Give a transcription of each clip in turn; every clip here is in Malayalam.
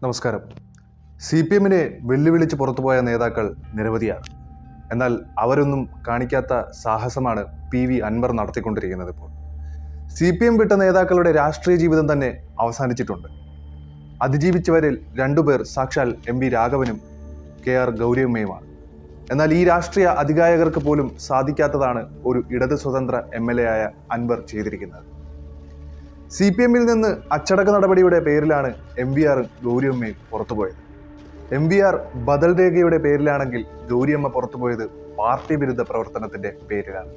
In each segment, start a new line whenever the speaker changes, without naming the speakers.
നമസ്കാരം. CPM-നെ വെല്ലുവിളിച്ച് പുറത്തുപോയ നേതാക്കൾ നിരവധിയാണ്. എന്നാൽ അവരൊന്നും കാണിക്കാത്ത സാഹസമാണ് PV അൻവർ നടത്തിക്കൊണ്ടിരിക്കുന്നത്. ഇപ്പോൾ CPM വിട്ട നേതാക്കളുടെ രാഷ്ട്രീയ ജീവിതം തന്നെ അവസാനിച്ചിട്ടുണ്ട്. അതിജീവിച്ചവരിൽ രണ്ടുപേർ സാക്ഷാൽ MV രാഘവനും KR ഗൗരിയമ്മയുമാണ്. എന്നാൽ ഈ രാഷ്ട്രീയ അധികായകർക്ക് പോലും സാധിക്കാത്തതാണ് ഒരു ഇടത് സ്വതന്ത്ര MLA ആയ അൻവർ ചെയ്തിരിക്കുന്നത്. CPM-ൽ നിന്ന് അച്ചടക്ക നടപടിയുടെ പേരിലാണ് MVR ഗൗരിയമ്മയും പുറത്തുപോയത്. MVR ബദൽ രേഖയുടെ പേരിലാണെങ്കിൽ ഗൗരിയമ്മ പുറത്തുപോയത് പാർട്ടി വിരുദ്ധ പ്രവർത്തനത്തിന്റെ പേരിലാണ്.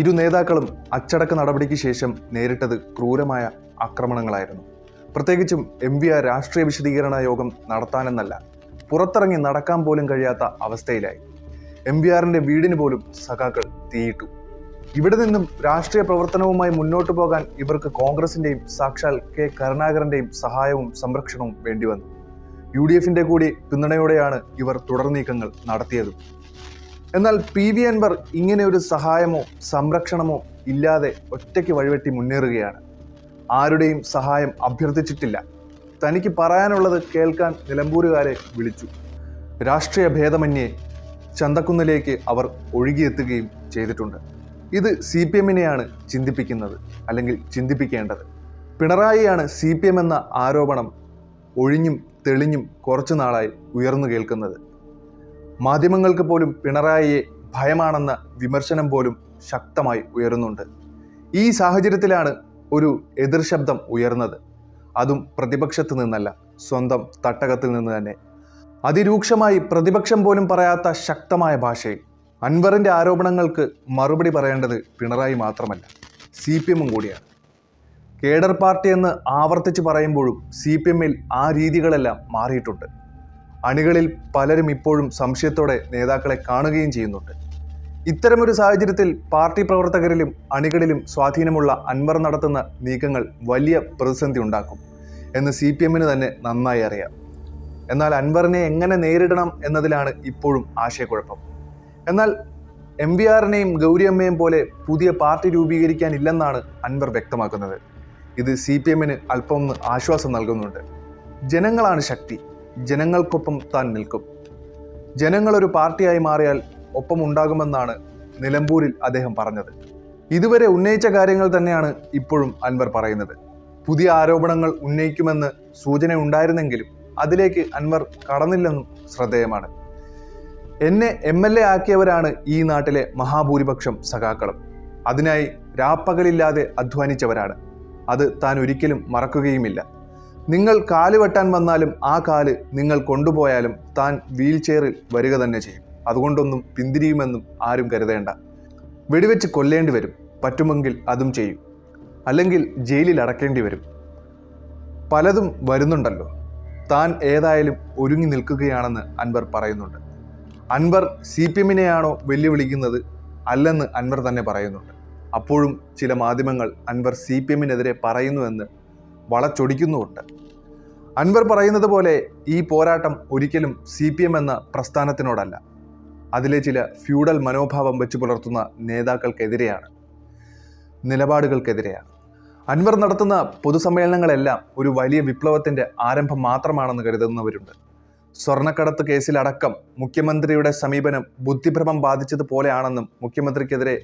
ഇരു നേതാക്കളും അച്ചടക്ക നടപടിക്ക് ശേഷം നേരിട്ടത് ക്രൂരമായ ആക്രമണങ്ങളായിരുന്നു. പ്രത്യേകിച്ചും MVR രാഷ്ട്രീയ വിശദീകരണ യോഗം നടത്താനെന്നല്ല, പുറത്തിറങ്ങി നടക്കാൻ പോലും കഴിയാത്ത അവസ്ഥയിലായി. MVR-ന്റെ വീടിന് പോലും സഖാക്കൾ തീയിട്ടു. ഇവിടെ നിന്നും രാഷ്ട്രീയ പ്രവർത്തനവുമായി മുന്നോട്ടു പോകാൻ ഇവർക്ക് കോൺഗ്രസിന്റെയും സാക്ഷാൽ K കരുണാകരന്റെയും സഹായവും സംരക്ഷണവും വേണ്ടിവന്നു. UDF-ന്റെ കൂടി പിന്തുണയോടെയാണ് ഇവർ തുടർ നീക്കങ്ങൾ നടത്തിയതും. എന്നാൽ PV അൻവർ ഇങ്ങനെ ഒരു സഹായമോ സംരക്ഷണമോ ഇല്ലാതെ ഒറ്റയ്ക്ക് വഴിവെട്ടി മുന്നേറുകയാണ്. ആരുടെയും സഹായം അഭ്യർത്ഥിച്ചിട്ടില്ല. തനിക്ക് പറയാനുള്ളത് കേൾക്കാൻ നിലമ്പൂരുകാരെ വിളിച്ചു. രാഷ്ട്രീയ ഭേദമന്യേ ചന്തക്കുന്നിലേക്ക് അവർ ഒഴുകിയെത്തുകയും ചെയ്തിട്ടുണ്ട്. ഇത് CPM-നെയാണ് ചിന്തിപ്പിക്കുന്നത്, അല്ലെങ്കിൽ ചിന്തിപ്പിക്കേണ്ടത്. പിണറായിയാണ് CPM എന്ന ആരോപണം ഒഴിഞ്ഞും തെളിഞ്ഞും കുറച്ചു നാളായി ഉയർന്നു കേൾക്കുന്നത്. മാധ്യമങ്ങൾക്ക് പോലും പിണറായിയെ ഭയമാണെന്ന വിമർശനം പോലും ശക്തമായി ഉയരുന്നുണ്ട്. ഈ സാഹചര്യത്തിലാണ് ഒരു എതിർ ശബ്ദം ഉയർന്നത്. അതും പ്രതിപക്ഷത്ത് നിന്നല്ല, സ്വന്തം തട്ടകത്തിൽ നിന്ന് തന്നെ. അതിരൂക്ഷമായി പ്രതിപക്ഷം പോലും പറയാത്ത ശക്തമായ ഭാഷയിൽ അൻവറിന്റെ ആരോപണങ്ങൾക്ക് മറുപടി പറയേണ്ടത് പിണറായി മാത്രമല്ല, CPM-ഉം കൂടിയാണ്. കേഡർ പാർട്ടി എന്ന് ആവർത്തിച്ച് പറയുമ്പോഴും CPM-ൽ ആ രീതികളെല്ലാം മാറിയിട്ടുണ്ട്. അണികളിൽ പലരും ഇപ്പോഴും സംശയത്തോടെ നേതാക്കളെ കാണുകയും ചെയ്യുന്നുണ്ട്. ഇത്തരമൊരു സാഹചര്യത്തിൽ പാർട്ടി പ്രവർത്തകരിലും അണികളിലും സ്വാധീനമുള്ള അൻവർ നടത്തുന്ന നീക്കങ്ങൾ വലിയ പ്രതിസന്ധി ഉണ്ടാക്കും എന്ന് CPM-ന് തന്നെ നന്നായി അറിയാം. എന്നാൽ അൻവറിനെ എങ്ങനെ നേരിടണം എന്നതിലാണ് ഇപ്പോഴും ആശയക്കുഴപ്പം. എന്നാൽ MVR-നെയും ഗൗരിയമ്മയും പോലെ പുതിയ പാർട്ടി രൂപീകരിക്കാനില്ലെന്നാണ് അൻവർ വ്യക്തമാക്കുന്നത്. ഇത് CPM-ന് അല്പം ആശ്വാസം നൽകുന്നുണ്ട്. ജനങ്ങളാണ് ശക്തി, ജനങ്ങൾക്കൊപ്പം താൻ നിൽക്കും. ജനങ്ങളൊരു പാർട്ടിയായി മാറിയാൽ ഒപ്പമുണ്ടാകുമെന്നാണ് നിലമ്പൂരിൽ അദ്ദേഹം പറഞ്ഞത്. ഇതുവരെ ഉന്നയിച്ച കാര്യങ്ങൾ തന്നെയാണ് ഇപ്പോഴും അൻവർ പറയുന്നത്. പുതിയ ആരോപണങ്ങൾ ഉന്നയിക്കുമെന്ന് സൂചന ഉണ്ടായിരുന്നെങ്കിലും അതിലേക്ക് അൻവർ കടന്നില്ലെന്നും ശ്രദ്ധേയമാണ്. എന്നെ MLA ആക്കിയവരാണ് ഈ നാട്ടിലെ മഹാഭൂരിപക്ഷം സഖാക്കളും. അതിനായി രാപ്പകലില്ലാതെ അധ്വാനിച്ചവരാണ്. അത് താൻ ഒരിക്കലും മറക്കുകയുമില്ല. നിങ്ങൾ കാല് വെട്ടാൻ വന്നാലും ആ കാല് നിങ്ങൾ കൊണ്ടുപോയാലും താൻ വീൽ ചെയറിൽ വരിക തന്നെ ചെയ്യും. അതുകൊണ്ടൊന്നും പിന്തിരിയുമെന്നും ആരും കരുതേണ്ട. വെടിവെച്ച് കൊല്ലേണ്ടി വരും, പറ്റുമെങ്കിൽ അതും ചെയ്യും. അല്ലെങ്കിൽ ജയിലിൽ അടക്കേണ്ടി വരും. പലതും വരുന്നുണ്ടല്ലോ. താൻ ഏതായാലും ഒരുങ്ങി നിൽക്കുകയാണെന്ന് അൻവർ പറയുന്നുണ്ട്. അൻവർ CPM-നെയാണോ വെല്ലുവിളിക്കുന്നത്? അല്ലെന്ന് അൻവർ തന്നെ പറയുന്നുണ്ട്. അപ്പോഴും ചില മാധ്യമങ്ങൾ അൻവർ CPM-നെതിരെ പറയുന്നുവെന്ന് വളച്ചൊടിക്കുന്നുമുണ്ട്. അൻവർ പറയുന്നത് പോലെ ഈ പോരാട്ടം ഒരിക്കലും CPM എന്ന പ്രസ്ഥാനത്തിനോടല്ല, അതിലെ ചില ഫ്യൂഡൽ മനോഭാവം വെച്ച് പുലർത്തുന്ന നേതാക്കൾക്കെതിരെയാണ്, നിലപാടുകൾക്കെതിരെയാണ്. അൻവർ നടത്തുന്ന പൊതുസമ്മേളനങ്ങളെല്ലാം ഒരു വലിയ വിപ്ലവത്തിൻ്റെ ആരംഭം മാത്രമാണെന്ന് കരുതുന്നവരുണ്ട്. സ്വർണ്ണക്കടത്ത് കേസിലടക്കം മുഖ്യമന്ത്രിയുടെ സമീപനം ബുദ്ധിഭ്രമം ബാധിച്ചതുപോലെയാണെന്നും മുഖ്യമന്ത്രിക്കെതിരെ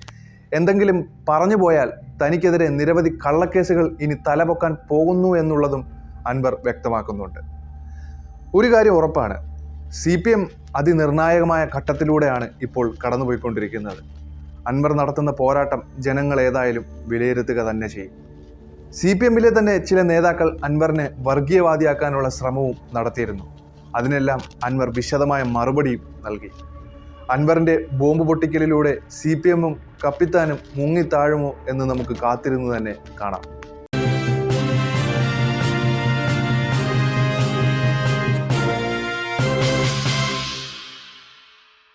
എന്തെങ്കിലും പറഞ്ഞു പോയാൽ തനിക്കെതിരെ നിരവധി കള്ളക്കേസുകൾ ഇനി തലപൊക്കാൻ പോകുന്നു എന്നുള്ളതും അൻവർ വ്യക്തമാക്കുന്നുണ്ട്. ഒരു കാര്യം ഉറപ്പാണ്, CPM അതിനിർണായകമായ ഘട്ടത്തിലൂടെയാണ് ഇപ്പോൾ കടന്നുപോയിക്കൊണ്ടിരിക്കുന്നത്. അൻവർ നടത്തുന്ന പോരാട്ടം ജനങ്ങൾ ഏതായാലും വിലയിരുത്തുക തന്നെ ചെയ്യും. CPM-ലെ തന്നെ ചില നേതാക്കൾ അൻവറിനെ വർഗീയവാദിയാക്കാനുള്ള ശ്രമവും നടത്തിയിരുന്നു. അതിനെല്ലാം അൻവർ വിശദമായ മറുപടിയും നൽകി. അൻവറിന്റെ ബോംബ് പൊട്ടിക്കലിലൂടെ CPM-ഉം കപ്പിത്താനും മുങ്ങിത്താഴുമോ എന്ന് നമുക്ക് കാത്തിരുന്ന് തന്നെ കാണാം.